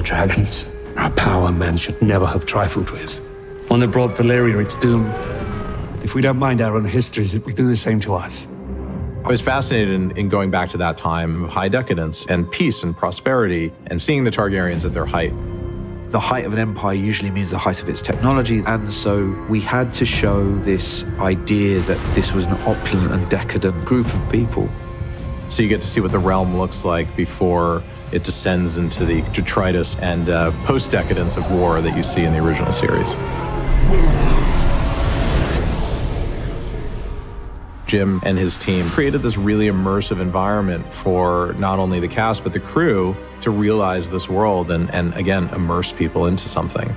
dragons. Our power men should never have trifled with. One that brought Valyria its doom. If we don't mind our own histories, it will do the same to us. I was fascinated in going back to that time of high decadence and peace and prosperity and seeing the Targaryens at their height. The height of an empire usually means the height of its technology, and so we had to show this idea that this was an opulent and decadent group of people. So you get to see what the realm looks like before it descends into the detritus and post-decadence of war that you see in the original series. Jim and his team created this really immersive environment for not only the cast, but the crew to realize this world and again, immerse people into something.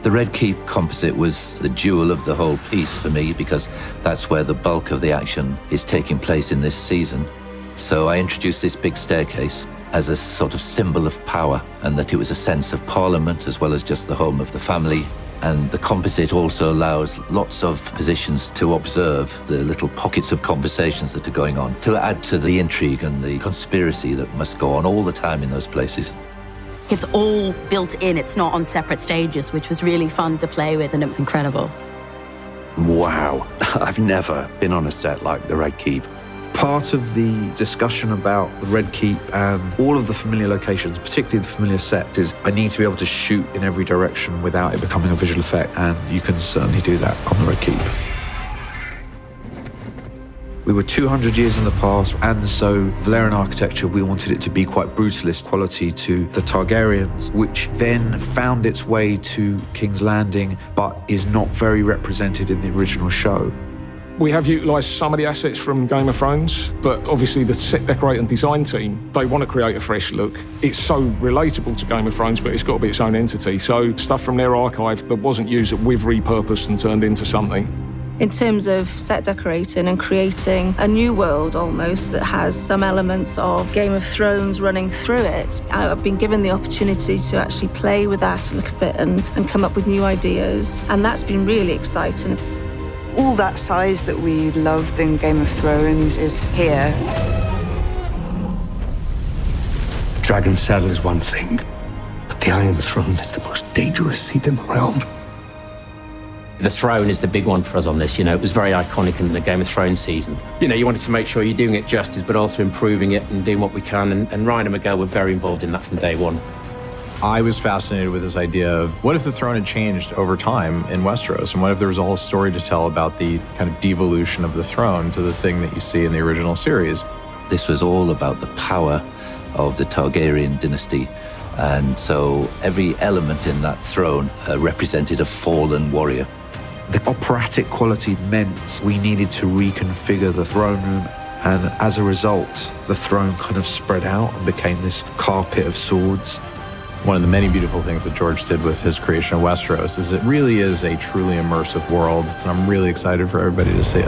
The Red Keep composite was the jewel of the whole piece for me because that's where the bulk of the action is taking place in this season. So I introduced this big staircase as a sort of symbol of power, and that it was a sense of Parliament as well as just the home of the family. And the composite also allows lots of positions to observe the little pockets of conversations that are going on, to add to the intrigue and the conspiracy that must go on all the time in those places. It's all built in, it's not on separate stages, which was really fun to play with, and it was incredible. Wow, I've never been on a set like the Red Keep. Part of the discussion about the Red Keep and all of the familiar locations, particularly the familiar sets, is I need to be able to shoot in every direction without it becoming a visual effect, and you can certainly do that on the Red Keep. We were 200 years in the past, and so Valyrian architecture, we wanted it to be quite brutalist quality to the Targaryens, which then found its way to King's Landing, but is not very represented in the original show. We have utilised some of the assets from Game of Thrones, but obviously the set decorate and design team, they want to create a fresh look. It's so relatable to Game of Thrones, but it's got to be its own entity. So stuff from their archive that wasn't used that we've repurposed and turned into something. In terms of set decorating and creating a new world almost that has some elements of Game of Thrones running through it, I've been given the opportunity to actually play with that a little bit and come up with new ideas, and that's been really exciting. All that size that we loved in Game of Thrones is here. Dragon Saddle is one thing, but the Iron Throne is the most dangerous seat in the realm. The throne is the big one for us on this. You know, it was very iconic in the Game of Thrones season. You know, you wanted to make sure you're doing it justice, but also improving it and doing what we can. And Ryan and Miguel were very involved in that from day one. I was fascinated with this idea of what if the throne had changed over time in Westeros, and what if there was a whole story to tell about the kind of devolution of the throne to the thing that you see in the original series. This was all about the power of the Targaryen dynasty, and so every element in that throne represented a fallen warrior. The operatic quality meant we needed to reconfigure the throne room, and as a result, the throne kind of spread out and became this carpet of swords. One of the many beautiful things that George did with his creation of Westeros is it really is a truly immersive world, and I'm really excited for everybody to see it.